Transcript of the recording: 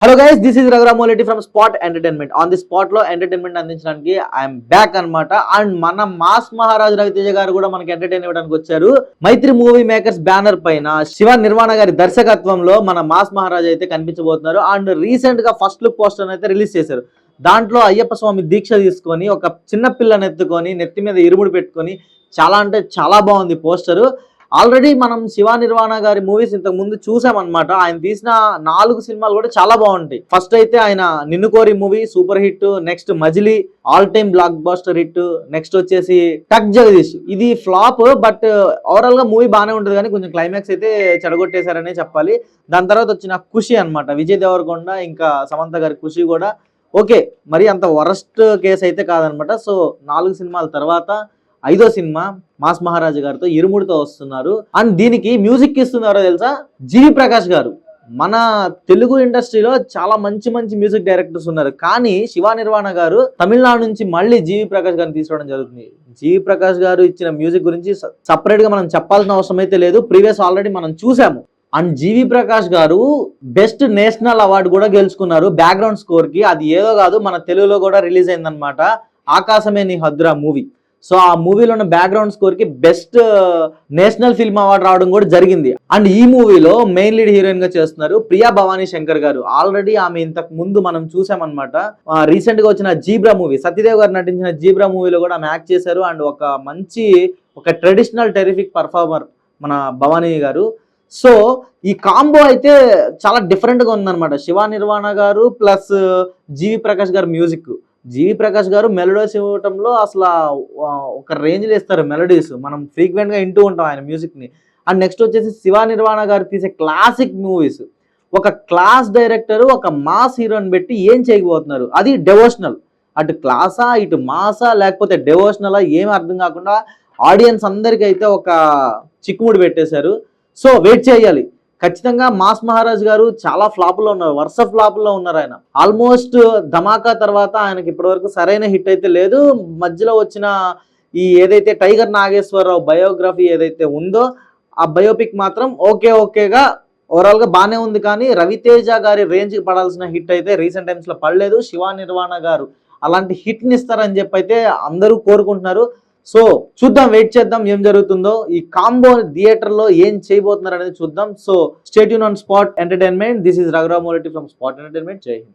Hello guys, this is Raghuramoleddy from spot entertainment. On the spot లో entertainment అందించడానికి I'm back అన్నమాట. And మన mass Maharaj Raviteja గారు కూడా మనకి ఎంటర్టైన్ ఇవ్వడానికి వచ్చారు. మైత్రి మూవీ మేకర్స్ బ్యానర్ పైన శివ నిర్వాణ గారి దర్శకత్వంలో మన మాస్ మహారాజ్ అయితే కనిపించబోతున్నారు. అండ్ రీసెంట్ గా ఫస్ట్ లుక్ పోస్టర్ అయితే రిలీజ్ చేశారు. దాంట్లో అయ్యప్ప స్వామి దీక్ష తీసుకొని ఒక చిన్న పిల్లని ఎత్తుకొని నెత్తి మీద ఇరుముడు పెట్టుకొని చాలా అంటే చాలా బాగుంది పోస్టర్. ఆల్రెడీ మనం శివ నిర్వాణ గారి మూవీస్ ఇంతకు ముందు చూసామన్నమాట. ఆయన తీసిన 4 సినిమాలు కూడా చాలా బాగుంటాయి. ఫస్ట్ అయితే ఆయన Ninnu Kori movie super hit, next Majili all time blockbuster hit, next వచ్చేసి టక్ జగదీష్ ఇది ఫ్లాప్. బట్ ఓవరాల్ గా మూవీ బాగానే ఉంటుంది కానీ కొంచెం క్లైమాక్స్ అయితే చెడగొట్టేశారనే చెప్పాలి. దాని తర్వాత వచ్చిన ఖుషి అనమాట, విజయ్ దేవరకొండ ఇంకా సమంత గారి ఖుషి కూడా ఓకే, మరి అంత వరస్ట్ కేసు అయితే కాదనమాట. సో 4 సినిమాల తర్వాత 5వ సినిమా మాస్ మహారాజు గారితో ఇరుముడితో వస్తున్నారు. అండ్ దీనికి మ్యూజిక్ ఇస్తున్నారో తెలుసా, జీవి ప్రకాష్ గారు. మన తెలుగు ఇండస్ట్రీలో చాలా మంచి మంచి మ్యూజిక్ డైరెక్టర్స్ ఉన్నారు, కానీ శివ నిర్వాణ గారు తమిళనాడు నుంచి మళ్ళీ జీవి ప్రకాష్ గారిని తీసుకోవడం జరుగుతుంది. జీవి ప్రకాష్ గారు ఇచ్చిన మ్యూజిక్ గురించి సపరేట్ గా మనం చెప్పాల్సిన అవసరం అయితే లేదు, ప్రీవియస్ ఆల్రెడీ మనం చూసాము. అండ్ జీవి ప్రకాష్ గారు బెస్ట్ నేషనల్ అవార్డు కూడా గెలుచుకున్నారు బ్యాక్గ్రౌండ్ స్కోర్ కి. అది ఏదో కాదు, మన తెలుగులో కూడా రిలీజ్ అయిందనమాట, ఆకాశమే నీ హద్దురా మూవీ. సో ఆ మూవీలో ఉన్న బ్యాక్గ్రౌండ్ స్కోర్ కి బెస్ట్ నేషనల్ ఫిల్మ్ అవార్డు రావడం కూడా జరిగింది. అండ్ ఈ మూవీలో మెయిన్ లీడ్ హీరోయిన్ గా చేస్తున్నారు ప్రియా భవానీ శంకర్ గారు. ఆల్రెడీ ఆమె ఇంతకు ముందు మనం చూసామన్నమాట. రీసెంట్ గా వచ్చిన జీబ్రా మూవీ, సత్యదేవ్ గారు నటించిన జీబ్రా మూవీలో కూడా ఆమె యాక్ట్ చేశారు. అండ్ ఒక ట్రెడిషనల్ టెరిఫిక్ పర్ఫార్మర్ మన భవానీ గారు. సో ఈ కాంబో అయితే చాలా డిఫరెంట్ గా ఉందన్నమాట. శివ నిర్వాణ గారు ప్లస్ జీవి ప్రకాష్ గారు మ్యూజిక్. జీవి ప్రకాష్ గారు మెలోడీస్ ఇవ్వటంలో అసలు ఒక రేంజ్లో ఇస్తారు మెలోడీస్, మనం ఫ్రీక్వెంట్ గా వింటూ ఉంటాం ఆయన మ్యూజిక్ ని. అండ్ నెక్స్ట్ వచ్చేసి శివ నిర్వాణ గారు తీసే క్లాసిక్ మూవీస్. ఒక క్లాస్ డైరెక్టర్ ఒక మాస్ హీరోని పెట్టి ఏం చేయకపోతున్నారు, అది డెవోషనల్. అటు క్లాసా ఇటు మాసా లేకపోతే డెవోషనలా ఏమి అర్థం కాకుండా ఆడియన్స్ అందరికీ అయితే ఒక చిక్కుముడి పెట్టేశారు. సో వెయిట్ చేయాలి ఖచ్చితంగా. మాస్ మహారాజ్ గారు చాలా ఫ్లాపుల్లో ఉన్నారు, వరుస ఫ్లాపుల్లో ఉన్నారు. ఆయన ఆల్మోస్ట్ ధమాకా తర్వాత ఆయనకి ఇప్పటివరకు సరైన హిట్ అయితే లేదు. మధ్యలో వచ్చిన ఈ ఏదైతే టైగర్ నాగేశ్వరరావు బయోగ్రఫీ ఏదైతే ఉందో ఆ బయోపిక్ మాత్రం ఓకేగా ఓవరాల్ గా బాగానే ఉంది, కానీ రవితేజ గారి రేంజ్ కి పడాల్సిన హిట్ అయితే రీసెంట్ టైమ్స్ లో పడలేదు. శివ నిర్వాణ గారు అలాంటి హిట్ ని ఇస్తారని చెప్పి అయితే అందరూ కోరుకుంటున్నారు. సో చూద్దాం, వెయిట్ చేద్దాం ఏం జరుగుతుందో. ఈ కాంబో థియేటర్ లో ఏం చేయబోతున్నారు అనేది చూద్దాం. So stay tuned on spot entertainment. This is Raghuramoleddy from spot entertainment. జై హింద్.